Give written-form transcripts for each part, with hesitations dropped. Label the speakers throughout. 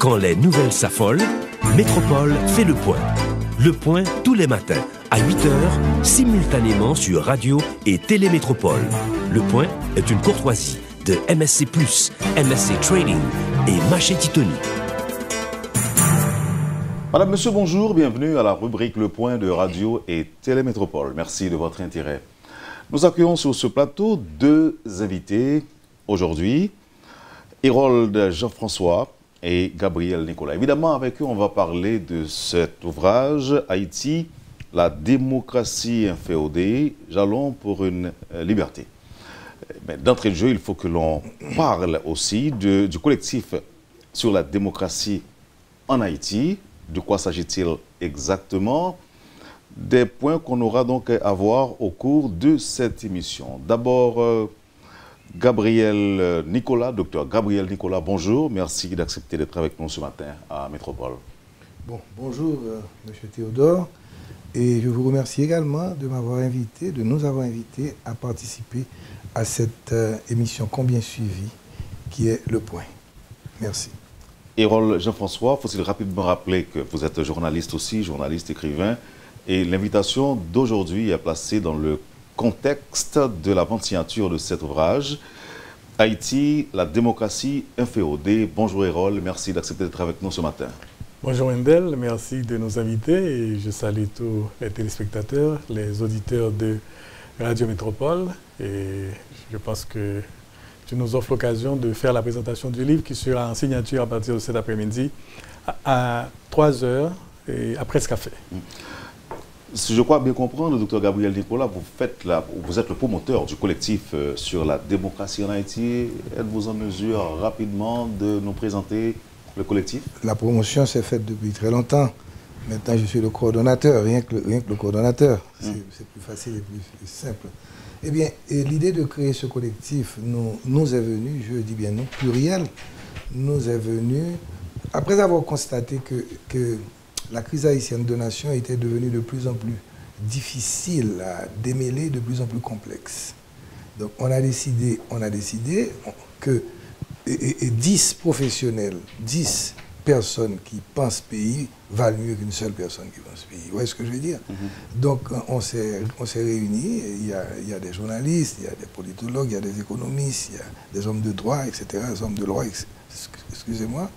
Speaker 1: Quand les nouvelles s'affolent, Métropole fait le point. Le point tous les matins, à 8h, simultanément sur Radio et Télémétropole. Le point est une courtoisie de MSC+, MSC Trading et Maché Titoni.
Speaker 2: Madame, Monsieur, bonjour, bienvenue à la rubrique Le Point de Radio et Télémétropole. Merci de votre intérêt. Nous accueillons sur ce plateau deux invités aujourd'hui, Hérold Jean-François et Gabriel Nicolas. Évidemment, avec eux, on va parler de cet ouvrage, Haïti, la démocratie inféodée, jalons pour une liberté. Mais d'entrée de jeu, il faut que l'on parle aussi du collectif sur la démocratie en Haïti. De quoi s'agit-il exactement? Des points qu'on aura donc à voir au cours de cette émission. D'abord, Gabriel Nicolas, docteur Gabriel Nicolas, bonjour. Merci d'accepter d'être avec nous ce matin à Métropole.
Speaker 3: Bon, bonjour, Monsieur Théodore. Et je vous remercie également de m'avoir invité, de nous avoir invités à participer à cette émission combien suivie qui est Le Point. Merci.
Speaker 2: Hérold Jean-François, faut-il rapidement rappeler que vous êtes journaliste aussi, journaliste, écrivain, et l'invitation d'aujourd'hui est placée dans le contexte de la vente signature de cet ouvrage, Haïti, la démocratie inféodée. Bonjour Hérold, merci d'accepter d'être avec nous ce matin.
Speaker 4: Bonjour Wendel, merci de nous inviter et je salue tous les téléspectateurs, les auditeurs de Radio Métropole et je pense que tu nous offres l'occasion de faire la présentation du livre qui sera en signature à partir de cet après-midi à 3h et à Presque Café.
Speaker 2: Si je crois bien comprendre, docteur Gabriel Nicolas, vous êtes le promoteur du collectif sur la démocratie en Haïti. Êtes-vous en mesure rapidement de nous présenter le collectif?
Speaker 3: La promotion s'est faite depuis très longtemps. Maintenant, je suis le coordonnateur, rien que le coordonnateur. C'est plus facile et plus simple. Eh bien, l'idée de créer ce collectif nous est venue, je dis bien nous, pluriel, nous est venue après avoir constaté que la crise haïtienne de nation était devenue de plus en plus difficile à démêler, de plus en plus complexe. Donc on a décidé que 10 professionnels, 10 personnes qui pensent pays valent mieux qu'une seule personne qui pense pays. Vous voyez ce que je veux dire? Donc on s'est réunis, il y a des journalistes, il y a des politologues, il y a des économistes, il y a des hommes de droit, etc., des hommes de loi, excusez-moi.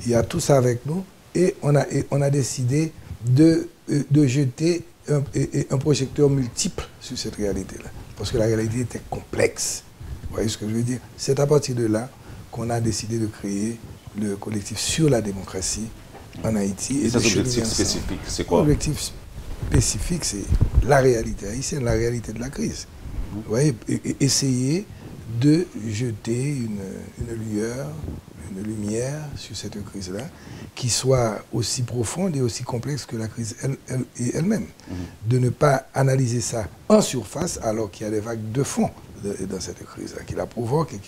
Speaker 3: Il y a tout ça avec nous. Et on a décidé de jeter un projecteur multiple sur cette réalité-là. Parce que la réalité était complexe. Vous voyez ce que je veux dire? C'est à partir de là qu'on a décidé de créer le collectif sur la démocratie en Haïti.
Speaker 2: Et cet objectif spécifique, c'est quoi?
Speaker 3: L'objectif spécifique, c'est la réalité haïtienne, la réalité de la crise. Vous voyez, essayer de jeter une lumière sur cette crise-là, qui soit aussi profonde et aussi complexe que la crise elle-même. De ne pas analyser ça en surface alors qu'il y a des vagues de fond dans cette crise-là, qui la provoquent et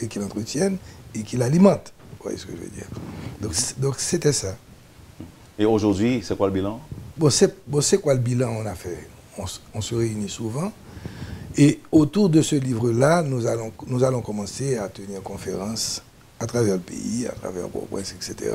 Speaker 3: qui l'entretiennent et qui l'alimentent. Vous voyez ce que je veux dire? Donc c'était ça.
Speaker 2: Et aujourd'hui, c'est quoi le bilan?
Speaker 3: C'est quoi le bilan? On a fait, on se réunit souvent. Et autour de ce livre-là, nous allons commencer à tenir conférences à travers le pays, à travers Port-au-Prince, etc.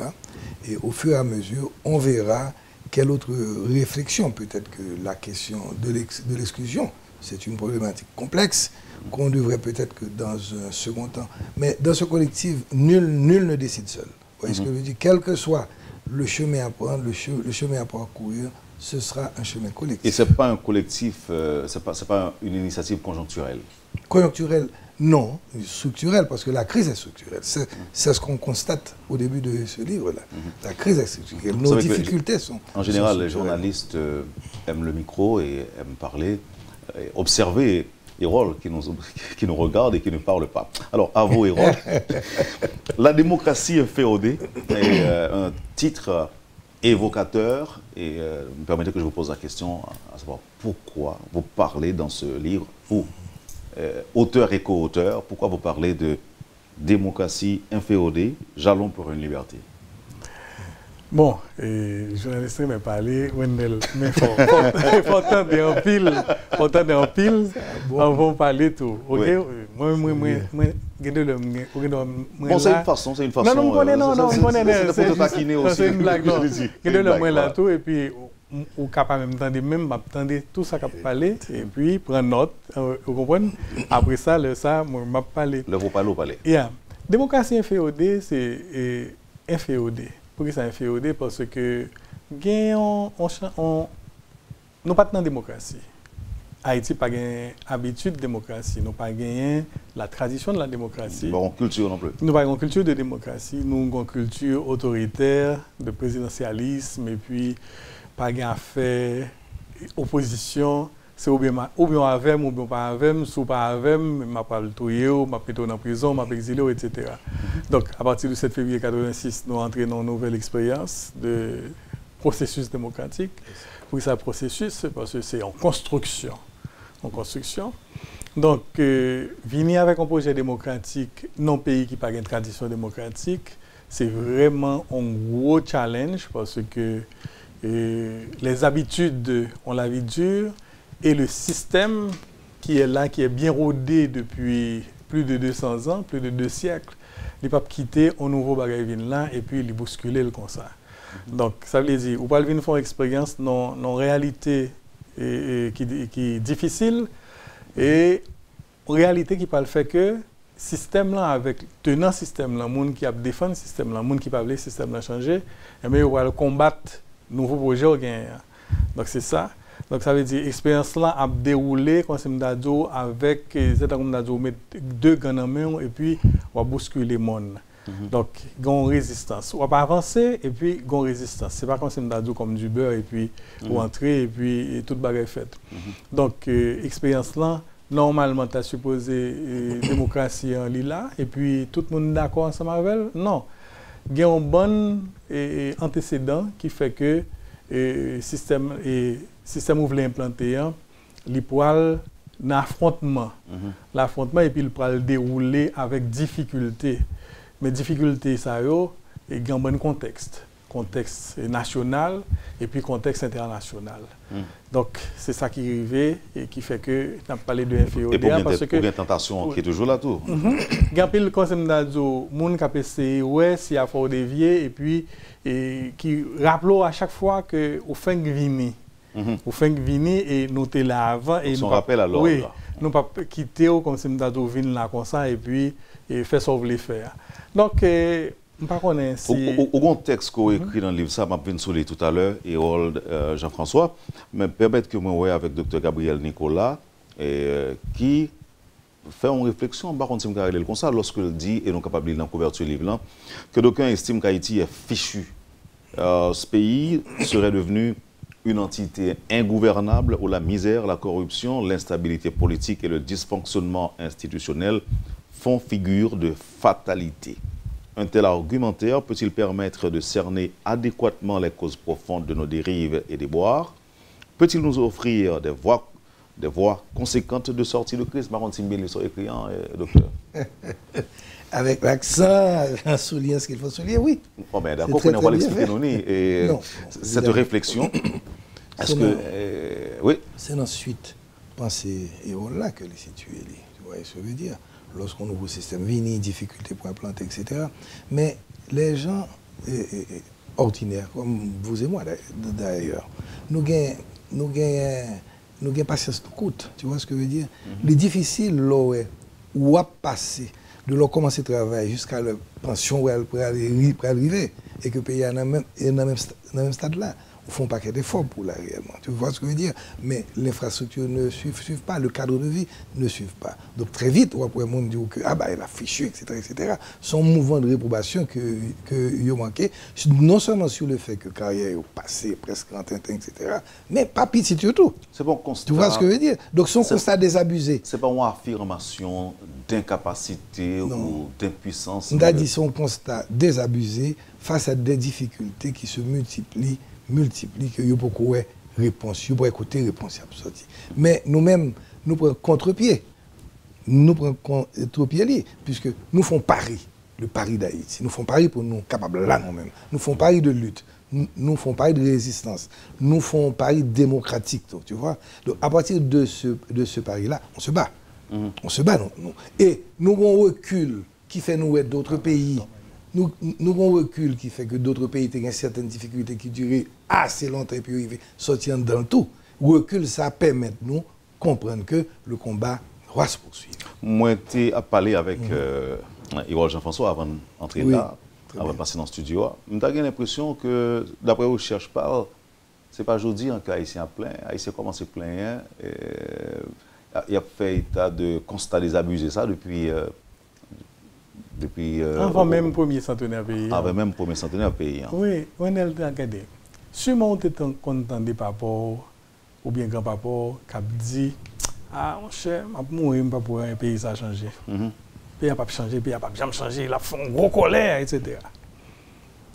Speaker 3: Et au fur et à mesure, on verra quelle autre réflexion, peut-être que la question de l'exclusion, c'est une problématique complexe qu'on devrait peut-être que dans un second temps. Mais dans ce collectif, nul ne décide seul. Vous voyez ce que je veux dire? Quel que soit le chemin à prendre, le chemin à parcourir, ce sera un chemin collectif.
Speaker 2: Et ce n'est pas un collectif, c'est pas une initiative conjoncturelle?
Speaker 3: Conjoncturelle, non. Structurelle, parce que la crise est structurelle. C'est ce qu'on constate au début de ce livre-là. La crise est structurelle. Nos difficultés sont...
Speaker 2: En général, les journalistes aiment le micro et aiment parler, observer Hérold qui nous regarde et qui ne parle pas. Alors, à vous, Hérold. La démocratie inféodée est un titre évocateur et me permettez que je vous pose la question à savoir pourquoi vous parlez dans ce livre, vous, auteur et co-auteur, pourquoi vous parlez de démocratie inféodée, jalons pour une liberté?
Speaker 4: Bon, journaliste m'a parlé, Wendell, mais faut attendre en pile, on va parler tout. OK, moi,
Speaker 2: c'est une façon, c'est une façon.
Speaker 4: Non,
Speaker 2: c'est pour te taquiner aussi.
Speaker 4: C'est une blague, non. Moi là tout, et puis, ou capable même m'attendre tout ça qu'a parlé, et puis prendre note, vous comprenez? Après ça, m'a parlé.
Speaker 2: Le vous parler au palais.
Speaker 4: Démocratie inféodée, c'est inféodée. Pourquoi c'est inféodé? Parce que nous n'avons pas de démocratie. Haïti n'a pas l'habitude de démocratie. Nous n'avons pas la tradition de la démocratie.
Speaker 2: Nous n'avons pas culture non plus.
Speaker 4: Nous n'avons pas une culture de démocratie. Nous avons une culture autoritaire, de présidentialisme, et puis pas d'affaires, opposition. C'est ou bien avec, ou bien pas avec, ou pas avec, je pas le touyer, je vais en prison, je vais exilé, etc. Donc, à partir du 7 février 1986, nous entrons dans une nouvelle expérience de processus démocratique. Pour ça, processus, c'est parce que c'est en construction. Donc, venir avec un projet démocratique dans un pays qui n'a pas une tradition démocratique, c'est vraiment un gros challenge parce que les habitudes ont la vie dure. Et le système qui est là, qui est bien rodé depuis plus de 200 ans, plus de 2 siècles, il ne peut pas quitter un nouveau bagage là et puis il bousculer comme ça. Donc, ça veut dire, ou pas venir faire une expérience dans réalité qui est difficile et en réalité qui parle fait que système là avec tenant système là, monde qui a défendu système là, monde qui parle le système là changer, et bien on va combattre nouveau projet au gain. Donc c'est ça. Donc ça veut dire l'expérience là a déroulé comme avec mettre 2 gants en main et puis on va bousculer le monde. Donc il y a une résistance. On va pas avancer et puis il y a une résistance. C'est pas comme du beurre et puis on entrer et puis toute bagarre est faite. Donc l'expérience là normalement tu as supposé démocratie en lila et puis tout le monde d'accord ensemble avec elle. Non. Il y a un bon antécédent qui fait que système où vous l'implanter, il peut un affrontement. L'affrontement, et puis il peut le dérouler avec difficulté. Mais difficulté, ça il y a un bon contexte. Contexte national et puis contexte international. Donc, c'est ça qui est arrivé et qui fait que nous avons parlé de inféodé.
Speaker 2: Et pour une tentation qui est toujours là tout.
Speaker 4: Il y a un concept d'ado, les gens qui ont essayé, ouais, s'il y a fort dévié, et puis qui rappellent à chaque fois qu'au fin de venir. Au fin de venir et nous sommes là avant. Et
Speaker 2: nous rappelle à l'ordre.
Speaker 4: Oui, nous ne pouvons pas quitter comme si nous venir là comme ça et puis faire ce que vous voulez faire. Donc, je ne sais pas si...
Speaker 2: Au texte qu'on a écrit dans le livre, ça m'a venu sur tout à l'heure, et Jean-François, mais permettre que moi, avec Dr. Gabriel Nicolas, qui fait une réflexion, par contre, comme ça, lorsqu'il dit, et nous capables de dans la couverture du livre, que d'aucuns estiment qu'Haïti est fichu. Ce pays serait devenu une entité ingouvernable où la misère, la corruption, l'instabilité politique et le dysfonctionnement institutionnel font figure de fatalité. Un tel argumentaire peut-il permettre de cerner adéquatement les causes profondes de nos dérives et déboires? Peut-il nous offrir des voies conséquentes de sortie de crise? Par contre, si vous sont écrits, docteur.
Speaker 3: Avec l'accent, en soulignant ce qu'il faut souligner, oui.
Speaker 2: Bon, ben, d'accord, on va l'expliquer, nous. Cette réflexion, est-ce que... oui.
Speaker 3: C'est ensuite penser et là que les situer, tu vois ce que je veux dire. Lorsqu'on ouvre le système Vini, difficulté pour implanter, etc. Mais les gens ordinaires, comme vous et moi d'ailleurs, nous gagnons patience de coûte, tu vois ce que je veux dire. Les difficiles, là, où à passer, de leur commencer à travailler jusqu'à la pension où elle pourrait arriver, et que le pays est dans le même stade là. Ils font un paquet d'efforts pour là réellement. Tu vois ce que je veux dire? Mais l'infrastructure ne suit pas, le cadre de vie ne suit pas. Donc très vite, on pourrait dire que il a fichu, etc. Son mouvement de réprobation que il a manqué, non seulement sur le fait que la carrière est passée presque en tintin, etc. Mais pas petit surtout.
Speaker 2: C'est bon constat.
Speaker 3: Tu vois ce que je veux dire? Donc son constat désabusé.
Speaker 2: C'est pas une affirmation d'incapacité ou d'impuissance.
Speaker 3: On a dit son constat désabusé face à des difficultés qui se multiplient, que vous pouvez réponse, vous pouvez écouter réponse sortie. Mais nous-mêmes, nous prenons contre-pied. Nous prenons contre-pied, puisque nous faisons pari. le pari d'Haïti. Nous faisons pari pour nous capables là nous-mêmes. Nous faisons pari de lutte. Nous faisons pari de résistance. Nous faisons pari démocratique. Donc, tu vois. Donc, à partir de ce pari-là, on se bat. On se bat. Nous. Et nous avons un recul qui fait nous être d'autres pays. Nous avons un recul qui fait que d'autres pays ont certaines difficultés qui durent assez longtemps et puis sortir dans le tout. Recul, ça permet de nous comprendre que le combat doit se poursuivre.
Speaker 2: Moi, tu as parlé avec Harold Jean-François avant d'entrer là, avant de passer dans le studio. J'ai l'impression que, d'après vos recherches parlent, ce n'est pas aujourd'hui que Haïtien plein. Haïtien commence à plein. Il a fait état de constat des abus et ça depuis
Speaker 4: avant même le premier centenaire pays.
Speaker 2: Avant même le premier centenaire pays.
Speaker 4: Oui, on a regardé. Si on était content des papas ou bien grand-papa qui a dit ah, mon cher, je vais mourir pour un pays ça changer. Le pays n'a pas changé, le pays n'a pas jamais changé, il a fait une grosse colère, etc.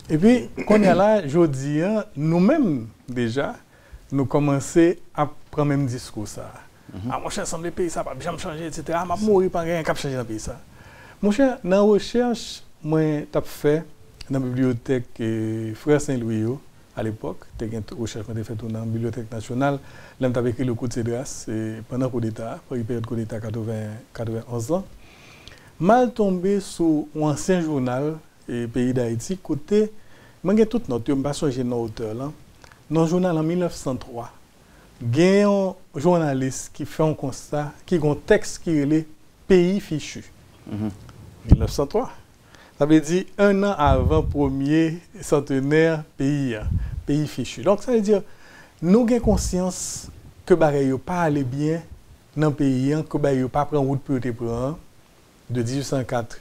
Speaker 4: Et puis, quand on est là, je dis, nous-mêmes, déjà, nous commençons à prendre le même discours. Ah, mon cher, le pays ça n'a pas jamais changé, etc. Je vais mourir par rien qui a changé dans le pays. Mon cher, dans la recherche, moi, j'ai fait dans la bibliothèque Frère Saint-Louis, à l'époque, j'ai fait une recherche dans la Bibliothèque nationale. Là, j'ai écrit le coup de Cédras pendant le coup d'État, pour la période coup d'État 91 ans. Mal tombé sur un ancien journal, Pays d'Haïti, côté, j'ai toute note, je ne sais pas si j'ai une auteur là. Dans le journal en 1903, il y a un journaliste qui fait un constat, qui a un texte qui est le Pays fichu. 1903. Ça veut dire un an avant le premier centenaire pays fichu. Donc ça veut dire nous avons conscience que les choses pas aller bien dans le pays, que les choses pas prendre route pour te prendre de 1804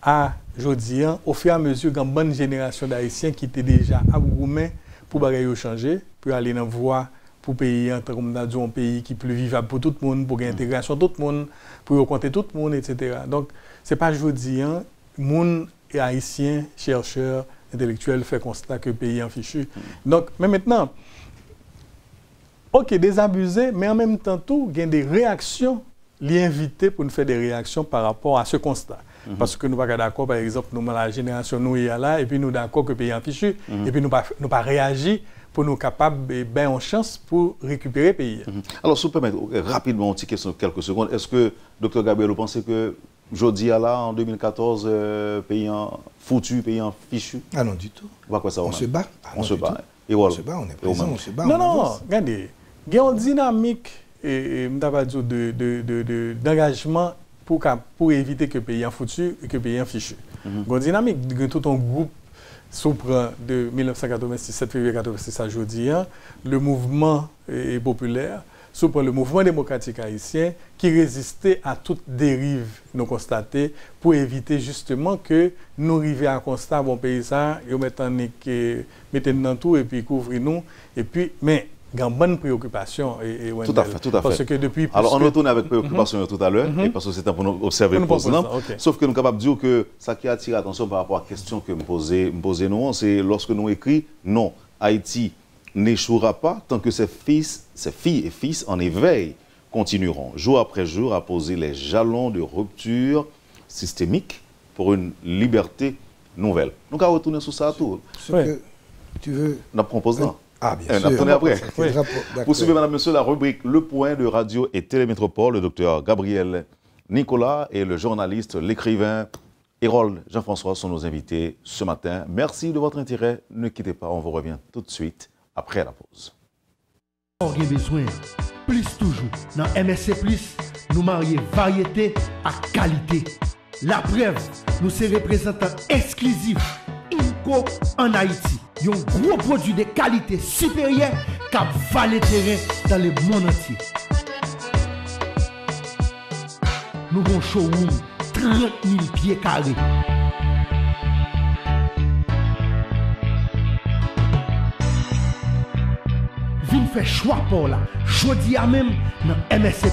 Speaker 4: à aujourd'hui, au fur et à mesure qu'il y a une bonne génération d'Haïtiens qui étaient déjà abroumés pour les choses changer, pour aller dans la voie pour payer un pays qui est plus vivable pour tout le monde, pour l'intégration de tout le monde, pour compter tout le monde, etc. Donc, ce n'est pas aujourd'hui, monde et haïtiens, chercheurs, intellectuels fait constat que le pays est fichu. Donc, mais maintenant, ok, désabusé, mais en même temps, il y a des réactions, les inviter pour nous faire des réactions par rapport à ce constat. Parce que nous ne sommes pas d'accord, par exemple, nous, la génération, nous, est là, et puis nous d'accord que le pays est fichu, et puis nous ne pas réagir pour nous capables de bien en chance pour récupérer le pays.
Speaker 2: Alors, si vous permettez rapidement, une question de quelques secondes, est-ce que, Dr Gabriel, vous pensez que aujourd'hui, là, en 2014, pays en foutu, pays en fichu?
Speaker 3: Ah non, du tout.
Speaker 2: On
Speaker 3: se bat.
Speaker 2: On se bat.
Speaker 3: On se bat, on est présent, on se bat.
Speaker 4: Non, regardez, il y a une dynamique d'engagement pour éviter que le pays en foutu et que le pays en fichu. Il y a une dynamique, il y a tout un groupe Soupran de 1986, 7 février 1986 à aujourd'hui, le mouvement populaire, Soupran le mouvement démocratique haïtien qui résistait à toute dérive nous constatée pour éviter justement que nous arrivions à constater bon paysan, ils mettent dans tout et puis couvrent nous et puis mais il y a une bonne préoccupation.
Speaker 2: Tout à fait.
Speaker 4: Parce que depuis
Speaker 2: alors, on retourne avec préoccupation tout à l'heure, et parce que c'est pour nous observer le président. Sauf que nous sommes capables de dire que ça qui attire l'attention par rapport à la question que me posez nous, c'est lorsque nous écrivons non, Haïti n'échouera pas tant que ses filles et fils en éveil continueront jour après jour à poser les jalons de rupture systémique pour une liberté nouvelle. Donc, on va retourner sur ça à tout.
Speaker 3: Ce que tu veux.
Speaker 2: On propose là.
Speaker 3: Ah, bien sûr.
Speaker 2: Attendez après.
Speaker 3: Oui.
Speaker 2: Vous suivez, madame, monsieur, la rubrique Le Point de Radio et Télémétropole, le docteur Gabriel Nicolas et le journaliste, l'écrivain Harold Jean-François sont nos invités ce matin. Merci de votre intérêt. Ne quittez pas, on vous revient tout de suite après la pause.
Speaker 5: On a besoin, plus toujours. Dans MSC+, nous marions variété à qualité. La preuve, nous sommes représentants exclusifs INCO en Haïti. Un gros produit de qualité supérieure qui va le terrain dans le monde entier. Nous avons un showroom 30 000 pieds carrés. Vin fait choix pour là. Jodi à même dans MSC+,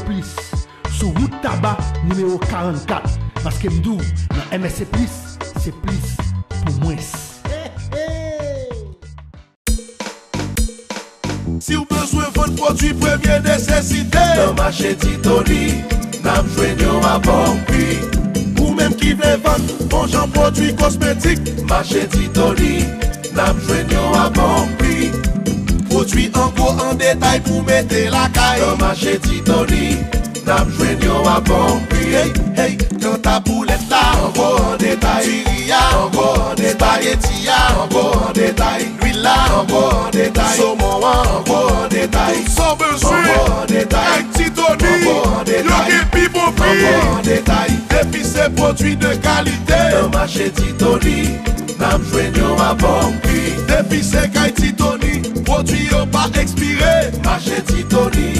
Speaker 5: sur route tabac numéro 44. Parce que m'dou, dans MSC+, c'est plus pour moins.
Speaker 6: Si vous avez besoin de votre produit première nécessité, dans le marché Titoni, nous avons à bon prix. Ou même même qui veut vendre bon genre produit cosmétique. Marché Titoni, n'a besoin à bon prix. Produit en gros en détail pour mettre la caille. Dans marché Titoni, n'a besoin à bon prix. Hey, hey, quand ta boulette là, en gros en détail. Tiria, en gros en détail. Spaghettia, en gros en détail. L'huile là, en gros en détail. Saumon, en gros en détail. Sans besoin, en gros en détail. Titoni, en gros en détail. Y'a qui bon prix, en gros en détail. Depuis ces produits de qualité. Dans marché Titoni, n'a besoin à bon prix. Depuis ces cailles Titoni, produits n'ont pas expiré. Marché Titoni,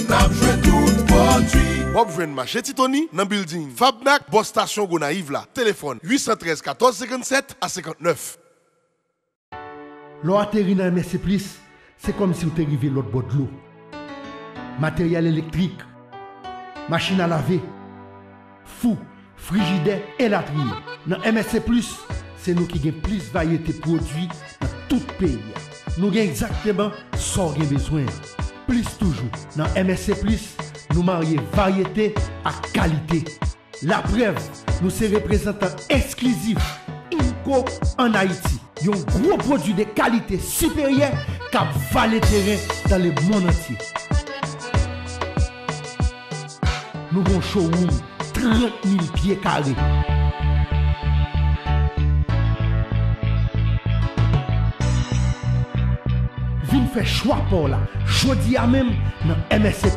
Speaker 6: n'a besoin tout produit. Wap jwen marché Titoni dans building Fabnak, Boss Station Gonaïve là. Téléphone 813 14 57 à 59.
Speaker 5: L'eau atterri dans MSC+, c'est comme si vous étiez arrivé l'autre bord de l'eau. Matériel électrique, machine à laver, fou, frigidaire et latrine. Dans MSC+, c'est nous qui avons plus de variété de produits dans tout le pays. Nous avons exactement ce qu'on a besoin. Plus toujours. Dans MSC+, nous marions variété à qualité. La preuve, nous sommes représentants exclusifs INCO en Haïti. Un gros produit de qualité supérieure qui valent le terrain dans le monde entier. Nous avons un showroom 30 000 pieds carrés. Vin fait choix pour là. Jodi à même dans MSC+.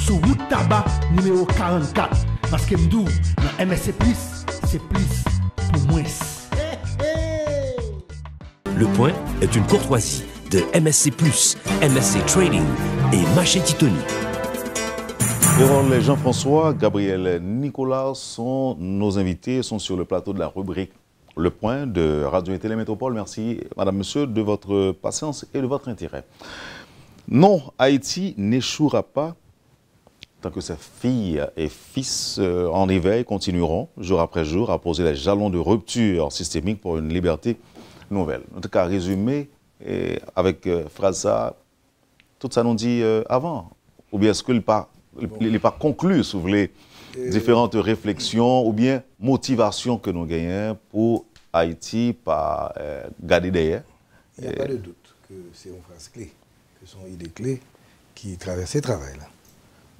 Speaker 5: Sur route tabac numéro 44. Parce que m'dou, dans MSC+, c'est plus pour moins.
Speaker 1: Le Point est une courtoisie de MSC+, MSC Trading et Marché Titoni.
Speaker 2: Jérôme Jean-François, Gabriel Nicolas sont nos invités, sont sur le plateau de la rubrique Le Point de Radio et Télémétropole. Merci, madame, monsieur, de votre patience et de votre intérêt. Non, Haïti n'échouera pas tant que ses filles et fils en éveil continueront, jour après jour, à poser les jalons de rupture systémique pour une liberté nouvelle. En tout cas, résumé avec phrase ça, tout ça nous dit avant. Ou bien est-ce qu'il n'est pas conclu, si vous voulez, différentes réflexions ou bien motivations que nous gagnons pour Haïti par garder derrière.
Speaker 3: Il n'y a pas de doute que c'est une phrase clé, que sont idées clés qui traversent ce travail-là.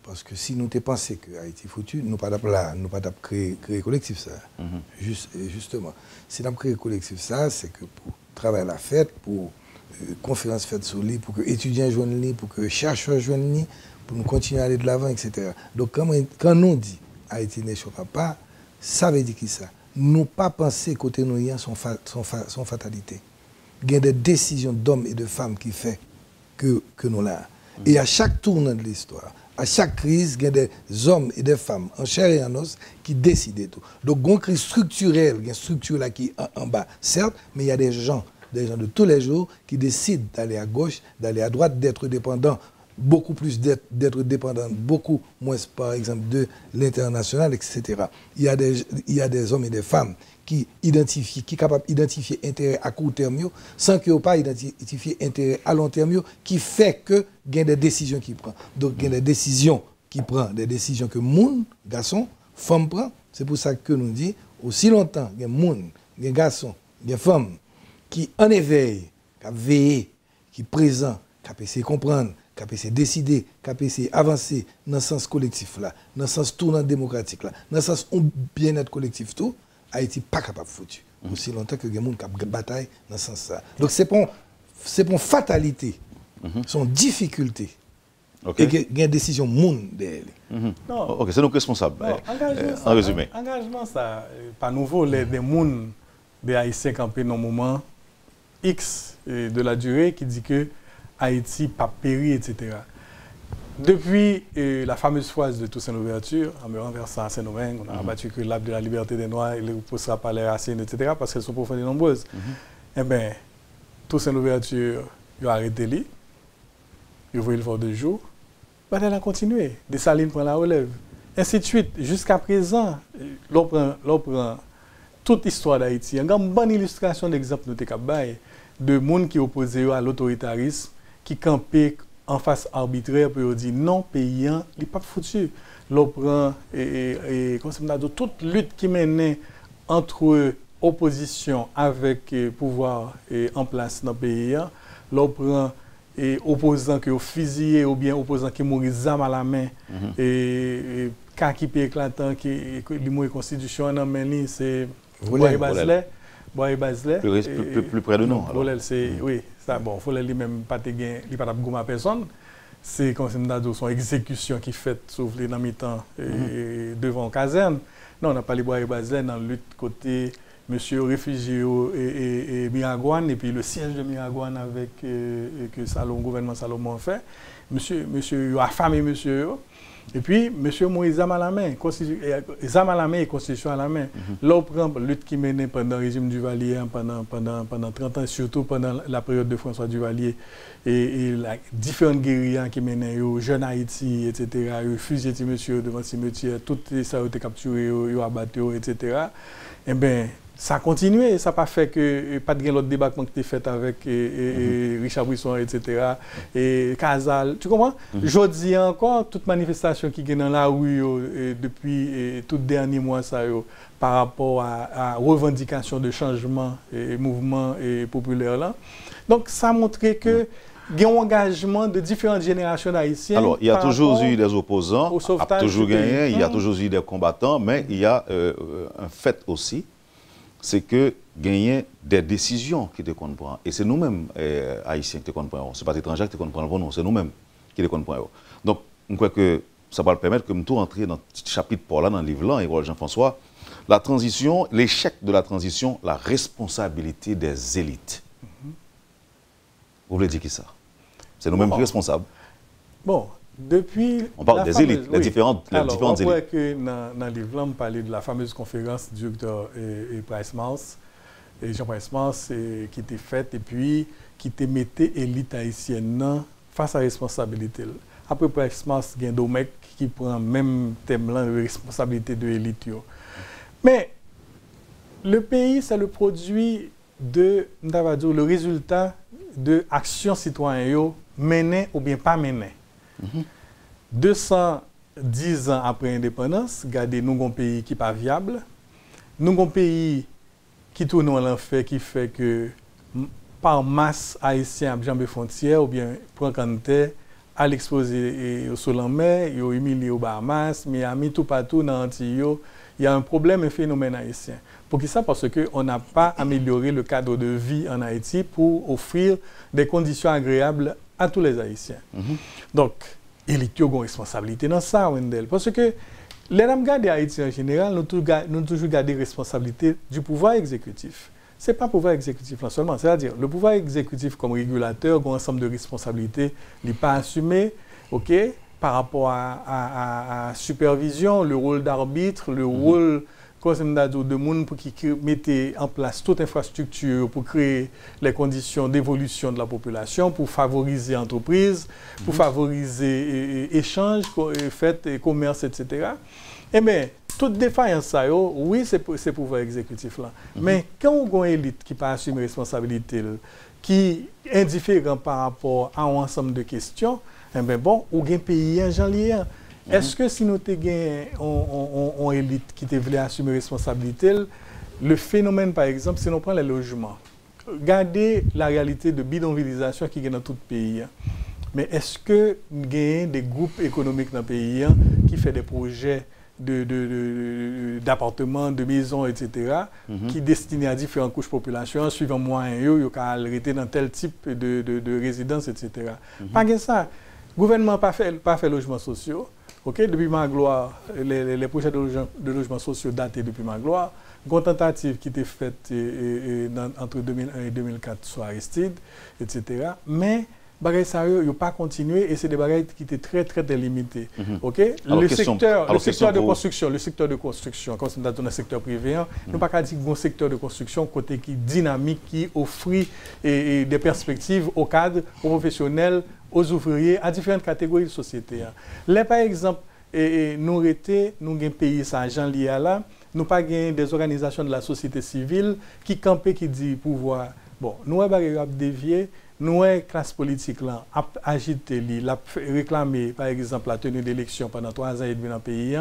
Speaker 3: Parce que si nous pensons que Haïti est foutu, nous ne pouvons pas créer collectif ça. Justement, si nous créons collectif ça, c'est que pour travailler la fête, pour conférence faite sur lui, pour que étudiants joignent lui, pour que chercheurs joignent lui, pour nous continuer à aller de l'avant, etc. Donc quand nous dit Haïti n'échouera pas, ça veut dire qui ça? Nous pas penser côté nous sont fatalité. Il y a des décisions d'hommes et de femmes qui fait que nous là. Et à chaque tournant de l'histoire, à chaque crise, il y a des hommes et des femmes en chair et en os qui décident tout. Donc, il y a une crise structurelle, il y a une structure là qui est en bas, certes, mais il y a des gens de tous les jours qui décident d'aller à gauche, d'aller à droite, d'être dépendants, beaucoup plus d'être dépendants, beaucoup moins, par exemple, de l'international, etc. Il y a des hommes et des femmes qui sont capables d'identifier intérêt à court terme, sans qu'ils n'aient pas identifié intérêt à long terme, qui fait que il y a des décisions qui prend. Donc, il y a des décisions qui prend, des décisions que moun, garçon, femme prend. C'est pour ça que nous disons, aussi longtemps, il y a moun, il y a garçon, il y a femme, qui en éveil, qui a veillé, qui est présent, qui a essayé de comprendre, qui a essayé de décider, qui a essayé d'avancer dans le sens collectif, là, dans le sens tournant démocratique, là, dans le sens bien-être collectif, tout, Haïti n'est pas capable de foutu. Aussi longtemps que les gens qui bataille dans ce sens-là. Donc, c'est pour une fatalité, c'est une difficulté. Okay. Et il y a une décision monde d'elle.
Speaker 2: Non. Ok, c'est nous responsables. En résumé.
Speaker 4: Engagement, ça, pas nouveau, les gens des Haïtiens campés dans un moment X de la durée qui dit que Haïti pas péri, etc. Depuis la fameuse phrase de Toussaint Louverture, en me renversant à Saint-Domingue, on a abattu que l'arbre de la liberté des Noirs, il ne repoussera pas les racines, etc., parce qu'elles sont profondes et nombreuses. Eh bien, Toussaint Louverture, il a arrêté lui, il a voulu le faire 2 jours, mais elle a continué. Dessalines prend la relève. Ainsi de suite, jusqu'à présent, l'on prend toute l'histoire d'Haïti. Il y a une bonne illustration d'exemple de monde qui opposé à l'autoritarisme, qui campait en face arbitraire pour dire non, paysan, il n'est pas foutu. l'on prend toute lutte qui menait entre opposition avec pouvoir en place dans le pays, l'on prend opposants qui ont fusillé ou bien opposants qui mourent d'armes à la main, et cas qui est éclatant, qui est constitution, c'est Boye Basley.
Speaker 2: Plus près de nous.
Speaker 4: Oui, ça, bon, faut lui-même pas te gagner, il pas goût à personne. C'est comme son exécution qui fait souffler dans mi-temps devant caserne. Non, on n'a pas les Boye Basley dans la lutte côté monsieur réfugié et Miragouane, et puis le siège de Miragouane avec que le gouvernement Salomon fait. Monsieur a affamé monsieur. Et puis, M. Moïse Zam à la main, Zam à la main et Constitution à la main. Là, on prend la lutte qui menait pendant le régime Duvalier, pendant 30 ans, surtout pendant la période de François Duvalier, et la différentes guérillas qui menaient, Jeune Haïti, etc., fusillé monsieur devant le cimetière, tout ça a été capturé, abattu, etc. Eh bien, ça a continué, ça n'a pas fait que pas de l'autre débarquement qui était fait avec Richard Brisson, etc. Et Casal, tu comprends? Je dis encore, toute manifestation qui est dans la rue depuis tout dernier mois, ça, par rapport à revendication de changement et mouvement populaire là. Donc, ça a montré que il y a un engagement de différentes générations d'Haïtiens.
Speaker 2: Alors, il y a toujours eu des opposants, toujours gagné, il y a toujours eu des combattants, mais il y a un fait aussi, c'est que gagner des décisions qui te comprennent. Et c'est nous-mêmes, Haïtiens, qui te comprennent. Ce n'est pas étranger qui te comprennent pour nous, c'est nous-mêmes qui te comprennent. Donc, je crois que ça va permettre que nous tout entrer dans ce chapitre pour là, dans le livre là, et Jean-François, la transition, l'échec de la transition, la responsabilité des élites. Vous voulez dire qui ça? C'est nous-mêmes qui responsables.
Speaker 4: Bon, depuis...
Speaker 2: On parle des élites, les différentes élites.
Speaker 4: On voit que dans le livre, on parlait de la fameuse conférence du docteur Price-Mars, Jean Price-Mars, qui était faite et puis qui te mettait l'élite haïtienne face à la responsabilité. Après Price-Mars, il y a un mec qui prend le même thème-là, de responsabilité de l'élite. Mais le pays, c'est le produit de, le résultat de actions citoyennes menées ou bien pas menées. 210 ans après l'indépendance, regardez, nous avons un pays qui n'est pas viable. Nous avons un pays qui tourne à l'enfer, qui fait que par masse haïtien à jambe frontière ou bien prend canté à l'exposer au sol en mer, il est humilié aux Bahamas, Miami, tout partout dans l'Antilles. Il y a un problème, un phénomène haïtien. Pour qui ça? Parce qu'on n'a pas amélioré le cadre de vie en Haïti pour offrir des conditions agréables à tous les Haïtiens. Donc, il y a une responsabilité dans ça, Wendell. Parce que les dames gardent Haïti en général, nous toujours gardé la responsabilité du pouvoir exécutif. Ce n'est pas le pouvoir exécutif là seulement, c'est-à-dire le pouvoir exécutif comme régulateur a un ensemble de responsabilités, il n'est pas assumé, ok, par rapport à supervision, le rôle d'arbitre, le rôle de monde qui mettait en place toute infrastructure pour créer les conditions d'évolution de la population, pour favoriser l'entreprise, pour favoriser échanges, fêtes, commerce, etc. Eh bien, toute défaillance, ça, oui, c'est pouvoir exécutif là. Mais quand on a une élite qui n'a pas assumé responsabilité, qui est indifférent par rapport à un ensemble de questions, eh bien bon, ou un pays en janvier. Est-ce que si nous avons une élite qui voulait assumer responsabilité, le phénomène, par exemple, si nous prenons les logements, regardez la réalité de bidonvillisation qui est dans tout le pays. Mais est-ce que nous avons des groupes économiques dans le pays qui font des projets d'appartements, de maisons, etc., qui destinés à différentes couches de population, suivant moyens, ils ont arrêté dans tel type de résidence, etc. Pas que ça. Le gouvernement n'a pas fait logements sociaux. Okay? Depuis Magloire, les projets de logements sociaux datés depuis Magloire. Une tentative qui était faite entre 2001 et 2004 sur Aristide, etc. Mais les choses n'ont pas continué et c'est des bagages qui étaient très, très délimités. Okay? Le secteur de construction, quand on est dans le secteur privé, nous ne pouvons pas dire un secteur de construction côté qui dynamique, qui offre des perspectives aux cadres, aux professionnels, aux ouvriers, à différentes catégories de société. Là, par exemple, nous avons un pays, ça, Jean Liala, nous pas des organisations de la société civile qui campaient, qui disent pouvoir Bon, nous avons dévié, nous avons classe politique là, agité, réclamé par exemple la tenue d'élection pendant 3 ans et demi dans le pays.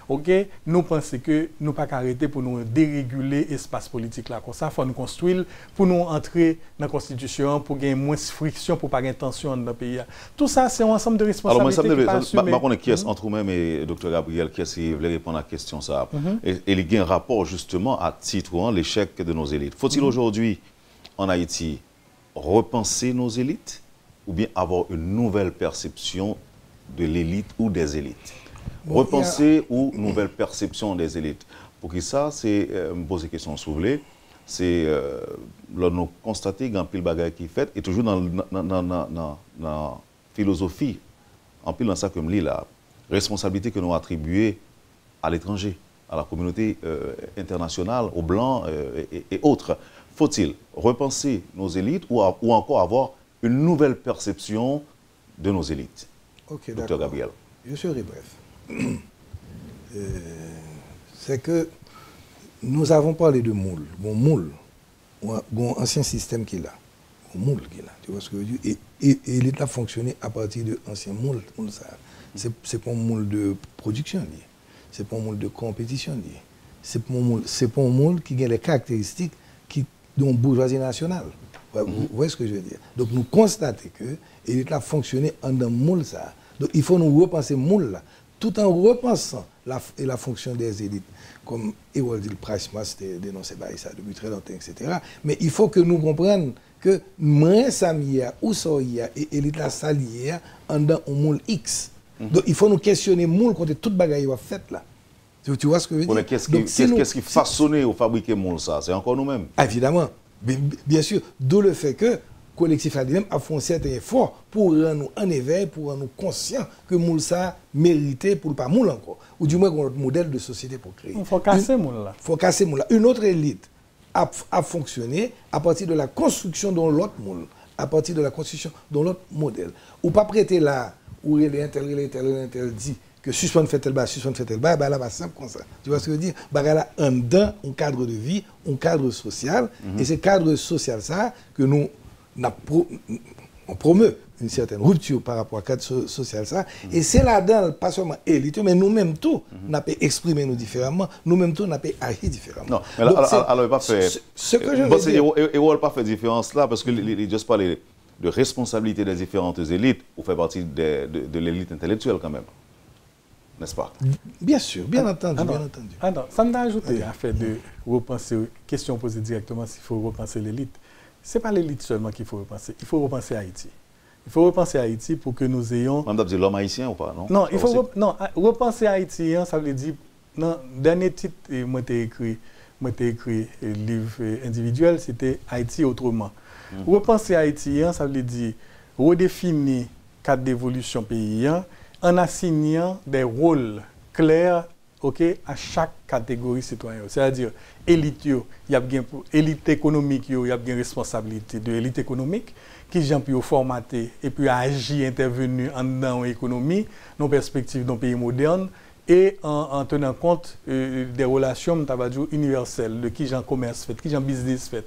Speaker 4: OK, nous pensons que nous ne pouvons pas arrêter pour nous déréguler l'espace politique là. Comme ça, il faut nous construire pour nous entrer dans la Constitution, pour gagner moins de friction, pour pas gagner de tension dans le pays. Tout ça, c'est un ensemble de responsabilités qui pas assumées.
Speaker 2: Alors, moi, qui est entre vous-même et Dr. Gabriel, qui voulait répondre à la question ça. Et il y a un rapport justement à titre l'échec de nos élites. Faut-il aujourd'hui, en Haïti, repenser nos élites ou bien avoir une nouvelle perception de l'élite ou des élites? Repenser ou nouvelle perception des élites? Pour qui ça, c'est me poser une question si vous voulez, c'est nous constater qu'il y a un pile bagaille qui est fait et toujours dans la philosophie, en pile dans ça comme lit la responsabilité que nous attribuons à l'étranger, à la communauté internationale, aux Blancs et autres. Faut-il repenser nos élites ou encore avoir une nouvelle perception de nos élites?
Speaker 3: Ok,
Speaker 2: Dr. Gabriel.
Speaker 3: Je serai bref. C'est que nous avons parlé de moule. Bon moule, bon ancien système qu'il a. Bon moule qu'il a. Tu vois ce que je veux dire? Et l'État a fonctionné à partir de ancien moule. C'est pas un moule de production lié. C'est pas un moule de compétition lié. C'est pas un moule qui a les caractéristiques d'une bourgeoisie nationale. Vous voyez ce que je veux dire? Donc nous constatons que l'État a fonctionné en un moule ça. Donc il faut nous repenser moule là, tout en repensant la fonction des élites. Comme Ewald dit, le Price Mast dénoncé ça depuis très longtemps, etc. Mais il faut que nous comprenions que moins ça ou ça et l'État s'allie en un moule X. Donc il faut nous questionner moule quand toute bagaille va faite là. Tu vois ce que je veux dire?
Speaker 2: Qu'est-ce qui façonnait ou fabriquait moule ça? C'est encore nous-mêmes.
Speaker 3: Évidemment. Bien sûr. D'où le fait que le collectif lui-même a fait un certain effort pour rendre nous en éveil, pour rendre nous conscients que moule ça méritait pour ne pas moule encore. Ou du moins qu'on a notre modèle de société pour créer.
Speaker 4: Il faut casser moule là.
Speaker 3: Il faut casser moule là. Une autre élite a fonctionné à partir de la construction de l'autre moule, à partir de la construction de l'autre modèle. Ou pas prêter là, où l'intel dit que suspendre fait tel bas, bah là, bah simple comme ça. Tu vois ce que je veux dire? Bah là, un cadre de vie, un cadre social, et c'est cadre social ça que nous on promeut une certaine rupture par rapport à cadre social ça, et c'est là-dedans, pas seulement élite, mais nous-mêmes tout, n'a pas exprimé nous différemment, nous-mêmes tout, n'a pas agi différemment.
Speaker 2: Non, mais alors il pas fait.
Speaker 3: Ce que je veux dire.
Speaker 2: Et on n'a pas fait différence là, parce que il juste parler de responsabilité des différentes élites, ou fait partie de l'élite intellectuelle quand même. N'est-ce pas?
Speaker 3: Bien sûr, bien entendu.
Speaker 4: Non, ça m'a ajouté à fait de repenser, question posée directement s'il faut repenser l'élite. Ce n'est pas l'élite seulement qu'il faut repenser, il faut repenser Haïti. Il faut repenser Haïti pour que nous ayons...
Speaker 2: Même dire l'homme haïtien ou pas, non?
Speaker 4: Non, il faut repenser Haïti, ça veut dire, dans le dernier titre, moi j'ai écrit un livre individuel, c'était Haïti autrement. Repenser Haïti, ça veut dire redéfinir le cadre d'évolution pays, en assignant des rôles clairs à chaque catégorie citoyenne. C'est-à-dire, élite, il y a bien élite économique, il y a bien responsabilité de l'élite économique, qui j'en peut formater et puis agir, intervenir dans l'économie, dans la perspective d'un pays moderne, et en tenant compte des relations universelles, de qui j'en commerce fait, qui j'en business fait.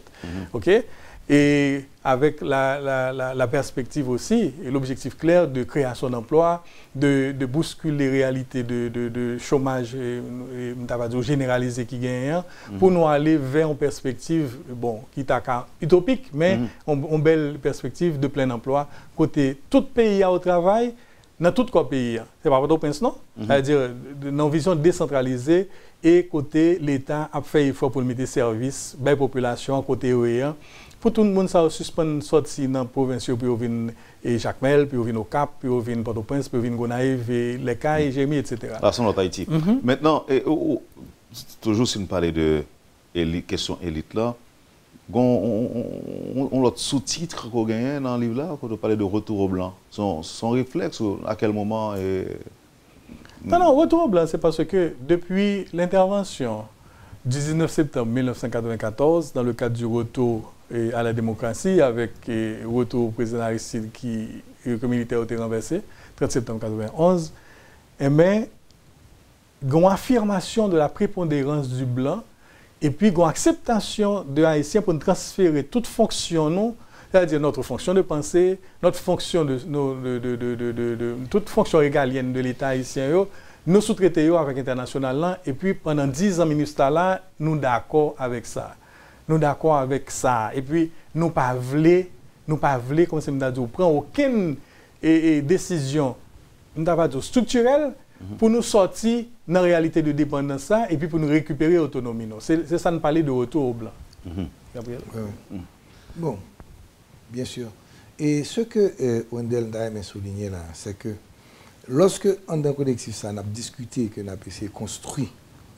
Speaker 4: Et avec la perspective aussi, et l'objectif clair de création d'emplois, de bousculer les réalités de chômage généralisé qui gagne, pour nous aller vers une perspective qui est utopique, mais une belle perspective de plein emploi, côté tout pays au travail, dans tout pays. C'est pas votre pince, non? C'est-à-dire, dans une vision décentralisée, et côté l'État a fait effort pour mettre service, la population, côté OEA. Pour tout le monde, ça suspend sortir dans la province, puis venir Jacmel, puis venir au Cap, puis venir Port-au-Prince, puis venir Gonaïve, Les Cayes, Jémy, etc.
Speaker 2: Là, c'est notre Haïti. Maintenant, toujours si nous parlons de question élite là, on a sous-titre qu'on gagne dans le livre là, quand on parle de retour au blanc. Son réflexe, à quel moment
Speaker 4: Non, retour au blanc, c'est parce que depuis l'intervention du 19 septembre 1994, dans le cadre du retour à la démocratie, avec le retour au président Aristide qui le militaire a été renversé, 30 septembre 1991, il y a une affirmation de la prépondérance du blanc et puis une acceptation de Haïtiens pour nous transférer toute fonction, nous, c'est-à-dire notre fonction de pensée, notre fonction toute fonction régalienne de l'État haïtien, nous sous-traiter avec l'international, et puis pendant 10 ans, ministère là, nous d'accord avec ça. Nous d'accord avec ça. Et puis, nous pas voulons, comme c'est dit, prendre aucune décision structurelle pour nous sortir dans la réalité de dépendance ça, et puis pour nous récupérer l'autonomie. C'est ça, nous parler de retour au blanc. Gabriel?
Speaker 3: Bon, bien sûr. Et ce que Wendell a souligné là, c'est que lorsque, en un collectif, ça, on a discuté, que on a essayé de construire,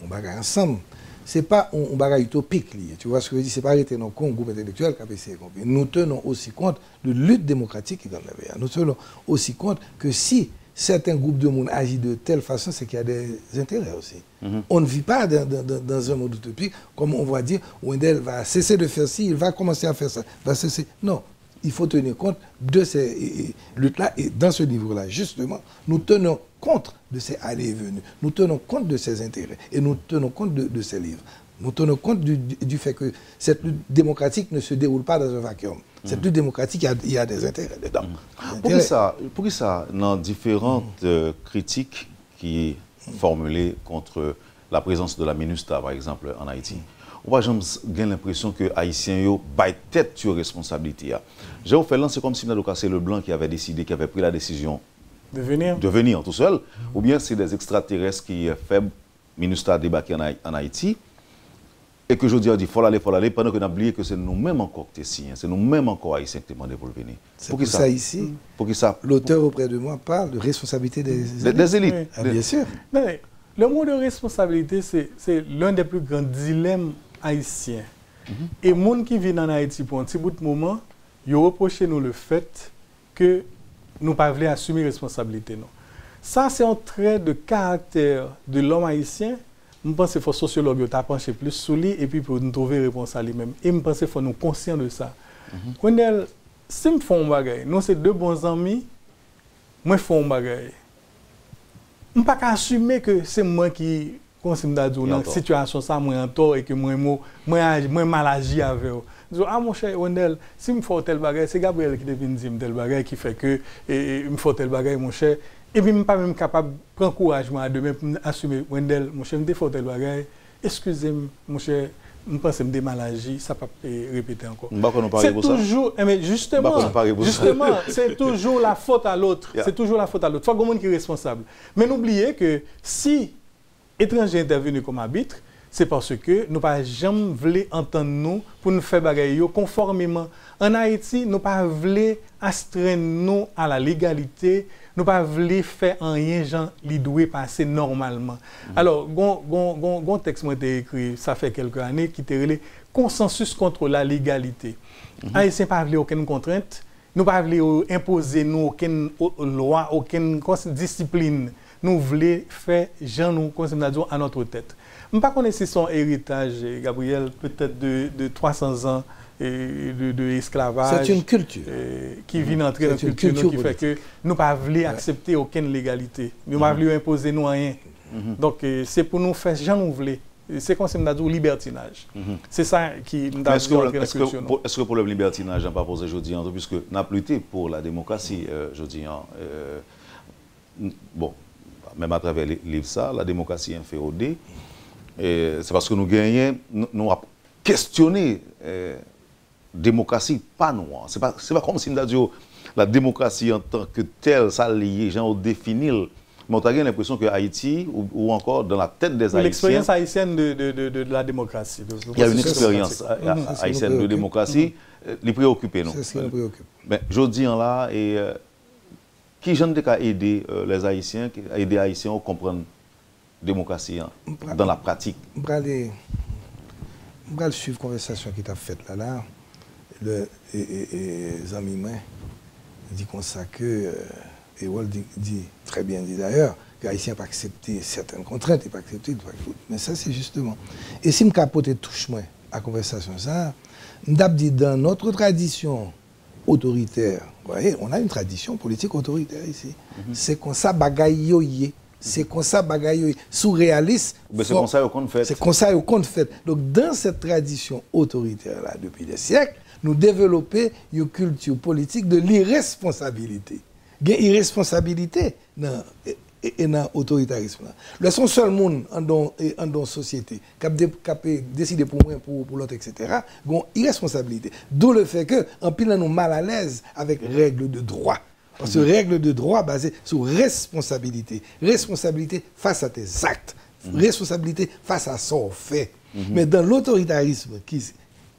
Speaker 3: on va ensemble, ce n'est pas un bagage utopique. Tu vois ce que je dis? Ce n'est pas arrêter nos groupe intellectuel qui a essayé de comprendre. Nous tenons aussi compte de la lutte démocratique qui est dans le pays. Nous tenons aussi compte que si certains groupes de monde agissent de telle façon, c'est qu'il y a des intérêts aussi. On ne vit pas dans un monde utopique, comme on va dire, Wendell va cesser de faire ci, il va commencer à faire ça, va cesser. Non. Il faut tenir compte de ces luttes-là. Et dans ce niveau-là, justement, nous tenons compte de ces allées et venues. Nous tenons compte de ces intérêts. Et nous tenons compte de ces livres. Nous tenons compte du fait que cette lutte démocratique ne se déroule pas dans un vacuum. Cette lutte démocratique, il y a des intérêts dedans.
Speaker 2: Pour ça, dans différentes critiques qui sont formulées contre la présence de la MINUSTAH, par exemple, en Haïti, on va jamais gagner l'impression que les Haïtiens ont tête sur responsabilité. J'ai fait là, c'est comme si c'est le blanc qui avait décidé, qui avait pris la décision de venir tout seul, ou bien c'est des extraterrestres qui fait MINUSTAH débarquer en Haïti, et que je dis, il faut aller, pendant qu'on a oublié que c'est nous-mêmes encore qui signent, c'est nous-mêmes encore Haïtiens qui demandent pour venir.
Speaker 3: C'est pour ça ici, l'auteur auprès de moi parle de responsabilité des
Speaker 2: élites.
Speaker 3: Oui. Ah, bien sûr.
Speaker 4: Mais le mot de responsabilité, c'est l'un des plus grands dilemmes haïtiens. Et les gens qui vivent en Haïti pour un petit bout de moment, ils reprochent nous le fait que nous ne pouvons pas assumer la responsabilité. Non. Ça, c'est un trait de caractère de l'homme haïtien. Je pense qu'il faut que les sociologues pencher plus sur lui et puis pour nous trouver une réponse à lui-même. Et je pense qu'il faut nous conscients de ça. Quand si je fais un bagage, nous sommes deux bons amis, moi je fais un bagage. Je ne peux pas assumer que c'est moi qui, comme si dans la situation, ça, moi en tort et que moi mal agi avec eux. Je dis, ah mon cher Wendell, si je fais tel bagage, c'est Gabriel qui devine dire tel bagage qui fait que je fais tel bagage, mon cher. Et puis, je ne suis pas même capable de prendre couragement à demain pour assumer, Wendell, mon cher, je fais tel bagage. Excusez-moi, mon cher, je pense que je mal agi, ça ne peut pas répéter encore. C'est toujours, mais justement, c'est toujours la faute à l'autre. C'est toujours la faute à l'autre. Il faut que quelqu'un qui est responsable. Mais n'oubliez que si étranger intervenu comme arbitre, c'est parce que nous n'avons jamais voulu entendre nous pour nous faire bagaille conformément. En Haïti, nous n'avons pas voulu astreindre nous à la légalité, nous n'avons pas voulu faire rien gens qui doit passer normalement. Alors, un texte qui été écrit, ça fait quelques années, qui était relé consensus contre la légalité. Haïtiens n'ont pas voulu aucune contrainte, nous n'avons pas voulu imposer nous aucune loi, aucune discipline. Nous voulons faire gens nous à notre tête. Je ne sais pas si son héritage, Gabriel, peut-être de 300 ans d'esclavage.
Speaker 3: C'est une culture.
Speaker 4: Qui vient d'entrer dans la culture qui fait que nous ne pouvons pas accepter aucune légalité. Nous ne pouvons pas imposer nous rien. Donc, c'est pour nous faire gens nous voulons. C'est comme si nous avons libertinage. C'est ça qui nous a
Speaker 2: entrer dans la culture. Est-ce que pour le libertinage, n'a pas posé aujourd'hui, puisque nous avons lutté pour la démocratie aujourd'hui. Bon, même à travers les livres, ça, la démocratie inféodée. C'est parce que nous gagnons, nous avons questionné la démocratie, pas nous. Ce n'est pas comme si nous avons dit la démocratie en tant que telle, ça lié, gens ont défini. Mais on a l'impression que Haïti, ou encore dans la tête des Haïtiens.
Speaker 4: L'expérience haïtienne de la démocratie.
Speaker 2: Il y a une expérience haïtienne de démocratie, les préoccuper, non?
Speaker 3: C'est ce qui nous préoccupe.
Speaker 2: Mais je dis là, et qui j'en ai aider les Haïtiens, aider les Haïtiens à comprendre la démocratie dans la pratique?
Speaker 3: Je vais suivre la conversation qui t'a faite là. Les amis disent comme ça que, et Walt dit très bien dit d'ailleurs, que les Haïtiens n'ont pas accepté certaines contraintes, pas accepté tout. Mais ça, c'est justement. Et si je capote touche-moi à la conversation, ça, je dis dans notre tradition autoritaire, vous voyez, on a une tradition politique autoritaire ici. C'est comme ça, bagaille yoye. C'est comme ça, bagaille surréaliste.
Speaker 2: C'est comme ça qu'on fait.
Speaker 3: C'est comme ça qu'on fait. Donc, dans cette tradition autoritaire-là, depuis des siècles, nous développons une culture politique de l'irresponsabilité. Il y a irresponsabilité dans l'autoritarisme. Le son seul monde dans la société qui a décidé pour moi, pour l'autre, etc., il y a irresponsabilité. D'où le fait qu'en pile, nous sommes mal à l'aise avec règles de droit. Parce que règles de droit basées sur responsabilité. Responsabilité face à tes actes. Responsabilité face à son fait. Mais dans l'autoritarisme, qui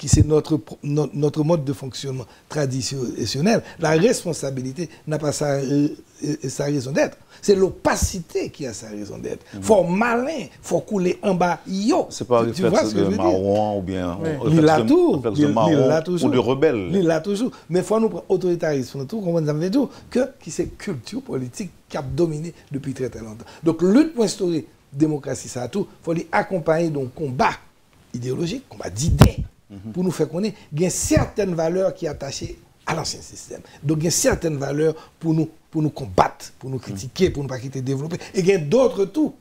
Speaker 3: c'est notre mode de fonctionnement traditionnel, la responsabilité n'a pas sa raison d'être. C'est l'opacité qui a sa raison d'être. Il faut malin, il faut couler en bas.
Speaker 2: C'est pas le fait de marron ou bien ou de rebelle.
Speaker 3: Il l'a toujours. Mais il faut nous prendre autoritarisme, qui c'est culture politique qui a dominé depuis très très longtemps. Donc lutte pour instaurer démocratie, ça a tout. Il faut accompagner d'un combat idéologique, combat d'idées, pour nous faire connaître qu'il y a certaines valeurs qui sont attachées à l'ancien système. Donc il y a certaines valeurs pour nous combattre, pour nous critiquer, pour ne pas quitter développer. Et il y a d'autres tout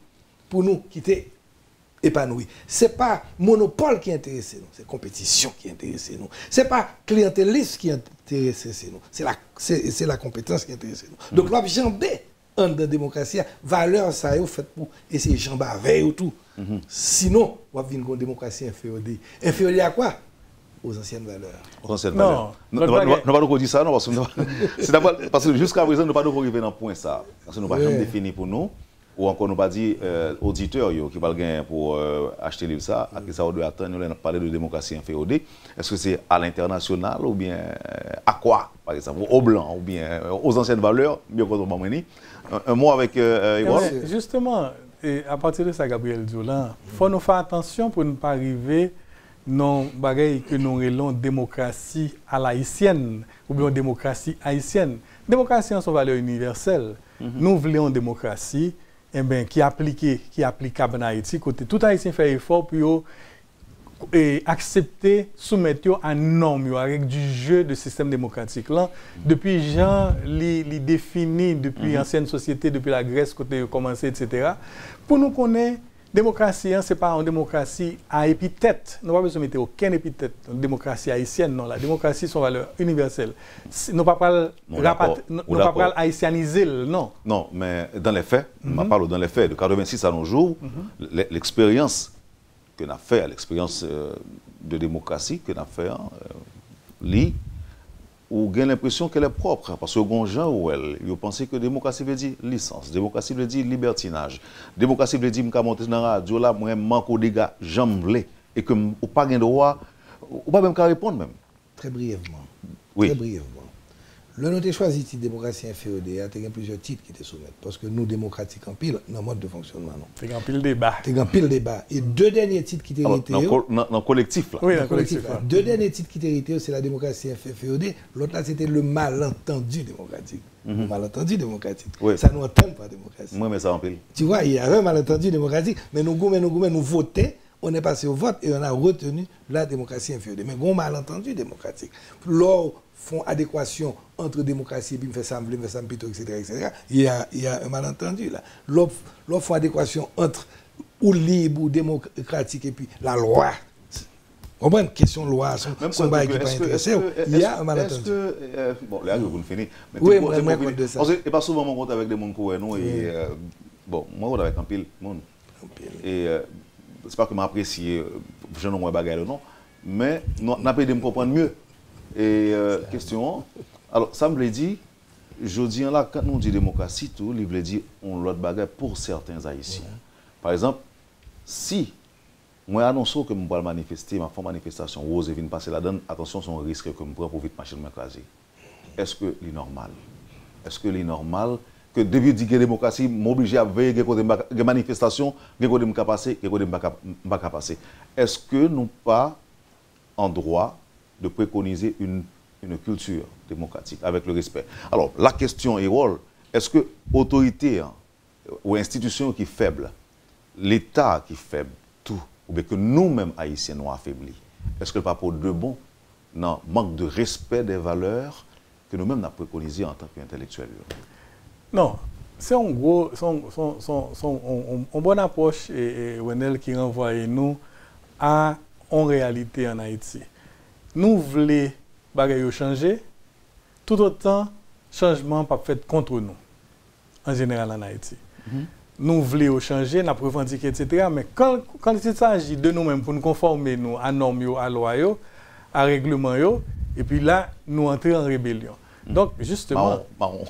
Speaker 3: pour nous quitter épanouis. Ce n'est pas monopole qui intéresse nous, c'est compétition qui intéresse nous. Ce n'est pas clientélisme qui intéresse nous, c'est la compétence qui intéresse nous. Donc l'objet en démocratie, valeur ça est fait pour essayer de jamber avec ou tout. Sinon, on va venir une démocratie inférieure. Inférieure à quoi? Aux anciennes valeurs.
Speaker 2: Aux anciennes valeurs. Nous ne pouvons pas dire ça, non, parce que jusqu'à présent, nous ne pouvons pas arriver dans le point ça. Parce que nous n'avons pas défini pour nous, ou encore nous n'avons pas dit auditeurs qui vont gagner pour acheter le livre ça, à qui ça doit attendre, nous allons parler de démocratie inférieure. Est-ce que c'est à l'international ou bien à quoi, par exemple, au blanc ou bien aux anciennes valeurs, bien qu'on un mot avec Yvonne.
Speaker 4: Justement, et à partir de ça, Gabriel Diolan, il faut nous faire attention pour ne pas arriver non bagaille que nous appelons démocratie à l'haïtienne ou bien démocratie haïtienne. Démocratie en son valeur universelle. Nous voulons une démocratie qui est applicable en Haïti. Côté tout Haïtien fait effort pour accepter, soumettre à normes, à règles du jeu de système démocratique. Là, depuis Jean, les défini depuis l'ancienne société, depuis la Grèce, côté commencé, etc. Pour nous connaître, démocratie, ce n'est pas une démocratie à épithète. Nous n'avons pas besoin de mettre aucune épithète. Une démocratie haïtienne, non. La démocratie, c'est une valeur universelle. Nous ne parlons pas haïtianiser, non.
Speaker 2: Non, mais dans les faits, on parle dans les faits, de 86 à nos jours, l'expérience qu'on a fait, l'expérience de démocratie qu'on a fait, ou gagne l'impression qu'elle est propre. Parce que les gens ou elle, ils pensent que démocratie veut dire licence, démocratie veut dire libertinage, démocratie veut dire que je monte dans la radio, là, moi, je manque aux dégâts, j'aime et que je n'ai pas de droit, ou pas même qu'à répondre même.
Speaker 3: Très brièvement.
Speaker 2: Oui.
Speaker 3: Très brièvement. Le nous avons choisi la démocratie inférieure, il y a plusieurs titres qui étaient soumis. Parce que nous, démocratiques en pile, dans le mode de fonctionnement.
Speaker 4: C'est un pile débat.
Speaker 3: C'est un pile débat. Et deux derniers titres qui étaient retirés.
Speaker 2: Dans le collectif, là.
Speaker 4: Oui, dans le collectif.
Speaker 3: Deux derniers titres qui étaient retirés, c'est la démocratie inférieure. L'autre, là, c'était le malentendu démocratique. Le malentendu démocratique.
Speaker 2: Oui.
Speaker 3: Ça nous entend pas, démocratie.
Speaker 2: Moi, mais ça en pile.
Speaker 3: Tu vois, il y avait un malentendu démocratique, mais nous votions. On est passé au vote et on a retenu la démocratie inférieure. Mais bon malentendu démocratique. Lors font adéquation entre démocratie et puis me fait ça, etc. Il y a un malentendu là. Lors font adéquation entre ou libre ou démocratique et puis la loi. On prend une question de loi, son bail qui n'est pas intéressé. Il y a un malentendu.
Speaker 2: Bon, là, vous finissez.
Speaker 3: Oui, moi, je compte de ça.
Speaker 2: Parce que pas souvent, on compte avec des gens qui nous et bon, moi, on avec un pile monde. Et c'est pas que m'apprécie, je n'ai pas bagarre non, mais nous avons de me comprendre mieux. Et question, alors ça me dit, je dis là, quand nous dit démocratie, tout, il veut dire on l'autre bagarre pour certains Haïtiens. Par exemple, si moi annonce que je vais manifester, ma manifestation, ou je viens passer là-dedans, attention, c'est un risque que je prends pour vite machine m'écraser. Est-ce que c'est normal? Est-ce que c'est normal que depuis que la démocratie m'oblige à veiller des manifestations, des côtés de passer, des côtés de pas passer. Est-ce que nous pas en droit de préconiser une culture démocratique avec le respect? Alors, la question est est-ce que l'autorité ou institution qui est faible, l'État qui est faible, tout, ou bien que nous-mêmes haïtiens nous affaiblis, est-ce que pas pour de bon, non, manque de respect des valeurs que nous-mêmes nous avons préconisées en tant qu'intellectuels?
Speaker 4: Non, c'est un gros, une bonne approche et Wenel qui renvoie nous à en réalité en Haïti. Nous voulons bagaille changer, tout autant changement pas fait contre nous en général en Haïti. Nous voulons changer, nous avons revendiqué, etc. Mais quand il s'agit de nous-mêmes pour nous conformer nous à normes, à loi, à règlement, et puis là, nous entrons en rébellion. Donc, justement,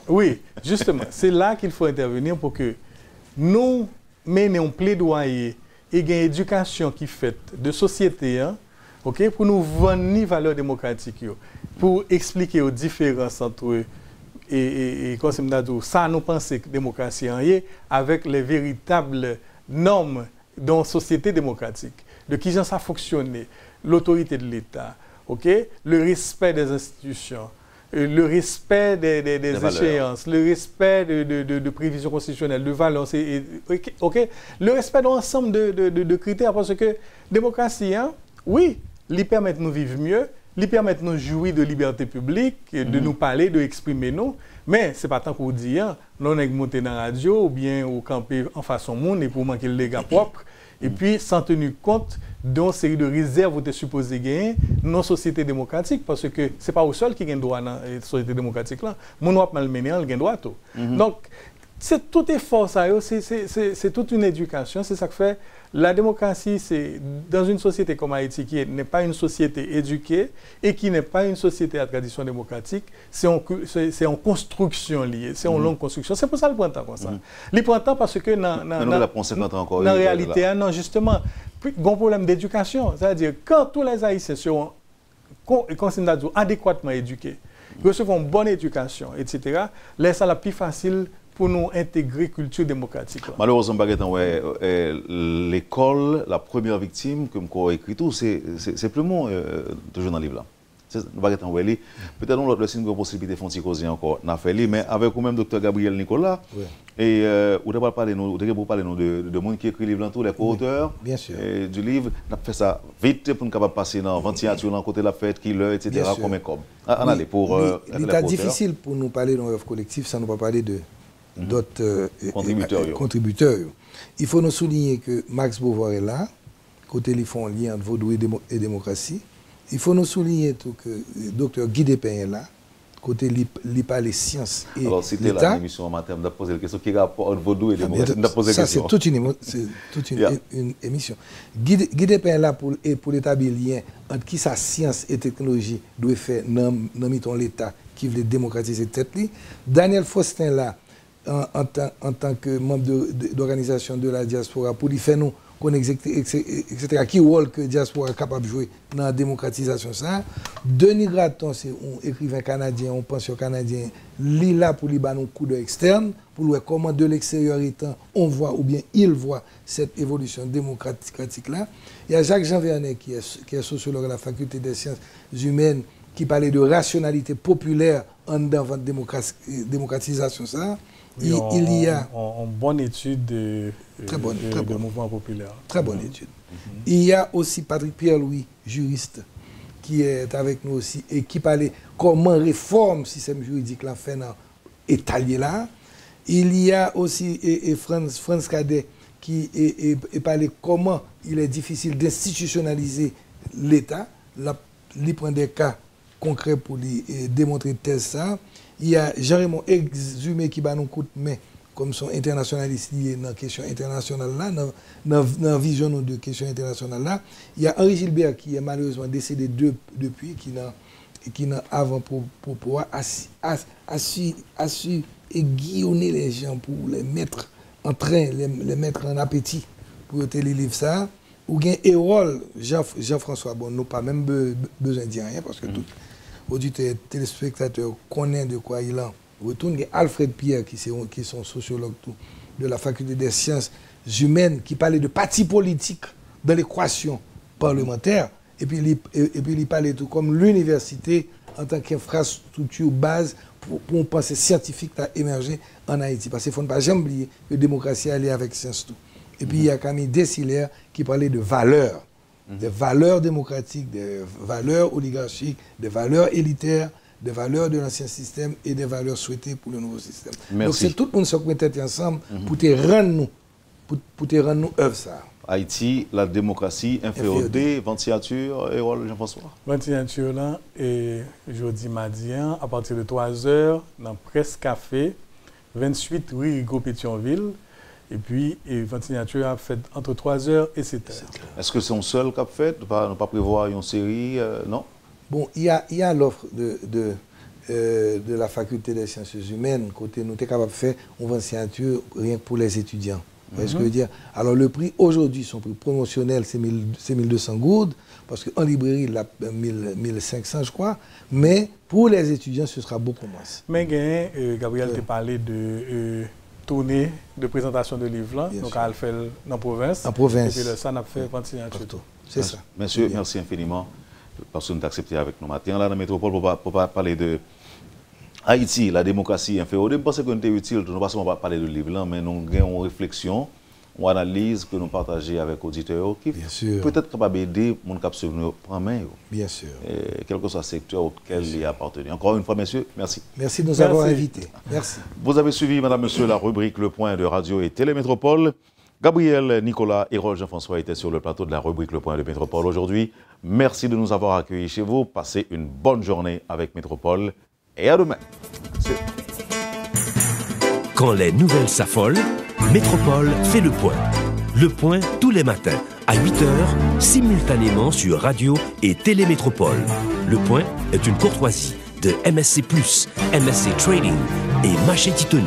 Speaker 4: oui, justement, c'est là qu'il faut intervenir pour que nous menions un plaidoyer et une éducation qui fait de société, hein, okay, pour nous vendre les valeurs démocratiques, pour expliquer aux différences entre eux. Et comme ça, nous pensons que la démocratie est avec les véritables normes dans la société démocratique, de qui ça fonctionne, l'autorité de l'État, okay? Le respect des institutions, le respect des échéances, le respect de prévisions constitutionnelles, de valeurs, okay? Le respect de l'ensemble de critères, parce que la démocratie, hein, oui, lui permet de nous vivre mieux, lui permet de nous jouir de liberté publique, de nous parler, de exprimer nous. Mais ce n'est pas tant qu'on dit, hein, nous sommes montés dans la radio ou bien au camper en façon monde et pour manquer le dégât propre. Et puis, sans tenir compte d'une série de réserves où tu es supposé gagner dans la société démocratique, parce que ce n'est pas au seul qui gagne droit dans la société démocratique. Mon wap malmené, il gagne droit. Donc, c'est tout effort, c'est toute une éducation, c'est ça que fait. La démocratie, c'est dans une société comme Haïti, qui n'est pas une société éduquée et qui n'est pas une société à tradition démocratique, c'est en construction liée, c'est en longue construction. C'est pour ça le prend temps comme ça. Le prend temps parce que dans la réalité, non, justement, il y a un problème d'éducation. C'est-à-dire, quand tous les Haïtiens sont adéquatement éduqués, reçoivent une bonne éducation, etc., là, c'est la plus facile pour nous intégrer culture démocratique.
Speaker 2: Malheureusement, l'école, la première victime, comme on a écrit tout, c'est simplement toujours dans le livre là. Peut-être qu'on a une possibilité de faire causer encore, mais avec vous-même Dr Gabriel Nicolas, et vous devez parler de monde qui écrit le livre, tous les co-auteurs du livre, on a fait ça vite pour nous capable passer dans ventilature, dans côté de la fête, qui l'heure, etc. comme un com.
Speaker 3: L'état difficile pour nous parler d'un œuvre collective, ça ne va pas parler de d'autres contributeurs. Il faut nous souligner que Max Beauvoir est là, côté ils font un lien entre vaudou et démocratie. Il faut nous souligner tout que le docteur Guy Despins est là, côté il parle des sciences et
Speaker 2: alors, c'était la émission en matin, on a posé la question qui rapporte votre et démocratie.
Speaker 3: Ça, c'est toute une émission. Guy Despins est là pour établir le lien entre qui sa science et technologie doit faire dans l'État qui veut démocratiser tête. Daniel Faustin là, en tant que membre d'organisation de la diaspora, pour lui faire nous etc. Qui rôle que la diaspora est capable de jouer dans la démocratisation ça. Denis Gratton, c'est un écrivain canadien, un penseur canadien, il est là pour lui donner un coup d'œil externe, pour voir comment de l'extérieur étant, on voit ou bien il voit cette évolution démocratique là. Il y a Jacques Jean Vernet qui est sociologue à la faculté des sciences humaines, qui parlait de rationalité populaire en dans votre démocratisation ça.
Speaker 4: Oui, il y a une bonne étude de mouvement populaire.
Speaker 3: Très bonne étude. Il y a aussi Patrick Pierre-Louis, juriste, qui est avec nous aussi et qui parlait comment réforme le système juridique là fait dans étalé là. Il y a aussi Franz Cadet qui parlait comment il est difficile d'institutionnaliser l'État. Il prend des cas concrets pour lui démontrer tel ça. Il y a Jean-Raymond Exumé qui bat nous coup de main comme son internationaliste lié dans la question internationale là, dans la vision de question internationale là. Il y a Henri Gilbert qui est malheureusement décédé depuis, qui n'a avant pour pouvoir aiguillonner les gens pour les mettre en train, les mettre en appétit pour les livres ça. Ou bien Hérol Jean-François, bon, nous pas même besoin de dire rien parce que tout auditeur, téléspectateur connaît de quoi il en retourne. Il y a Alfred Pierre qui sont sociologues de la faculté des sciences humaines qui parlait de parti politique dans l'équation parlementaire et puis il parlait tout comme l'université en tant qu'infrastructure base pour une pensée scientifique à émerger en Haïti parce qu'il ne faut pas jamais oublier que la démocratie est avec science tout. Et puis il y a Camille Dessilaire qui parlait de valeurs. Des valeurs démocratiques, des valeurs oligarchiques, des valeurs élitaires, des valeurs de l'ancien système et des valeurs souhaitées pour le nouveau système.
Speaker 2: Merci.
Speaker 3: Donc c'est tout le monde qui se mettre ensemble pour te rendre nous œuvre ça.
Speaker 2: Haïti, la démocratie, inféodée, 20 signatures, et voilà, Jean-François.
Speaker 4: 20 signatures là, et jeudi mardi, à partir de 3h, dans Presse Café, 28 rue Rigaud Pétionville. Et puis, 20 signatures a fait entre 3h et 7h.
Speaker 2: Est-ce que c'est un seul cap fait? Ne pas prévoir une série, non?
Speaker 3: Bon, il y a l'offre de la faculté des sciences humaines, côté nous sommes capables de faire 20 signatures rien que pour les étudiants. Vous voyez ce que je veux dire? Alors le prix aujourd'hui, son prix promotionnel, c'est 1200 gourdes, parce qu'en librairie, il a 1500, je crois. Mais pour les étudiants, ce sera beaucoup moins.
Speaker 4: Mais Gabriel t'a parlé de tournée de présentation de livres là, donc elle fait dans la province.
Speaker 3: En province.
Speaker 4: Et puis ça, on a fait 20 signatures.
Speaker 3: C'est ça.
Speaker 2: Monsieur, merci infiniment parce que nous accepté avec nous matin là dans la métropole pour pas parler de Haïti, la démocratie inféodée. Je pense que c'est utile, nous ne passons pas parler de livre là, mais nous avons une réflexion, une analyse que nous partageons avec les auditeurs qui peut-être capable d'aider les gens qui prendre main.
Speaker 3: Bien sûr.
Speaker 2: Quel que soit le secteur auquel il appartient. Encore une fois, messieurs, merci.
Speaker 3: Merci de nous avoir invités. Merci.
Speaker 2: Vous avez suivi, madame, monsieur, la rubrique Le Point de Radio et Télémétropole. Gabriel, Nicolas et Rolf Jean-François étaient sur le plateau de la rubrique Le Point de Métropole aujourd'hui. Merci de nous avoir accueillis chez vous. Passez une bonne journée avec Métropole et à demain.
Speaker 1: Quand les nouvelles s'affolent, Métropole fait le point. Le point tous les matins à 8h, simultanément sur Radio et Télémétropole. Le point est une courtoisie de MSC+, MSC Trading et Machete Tony.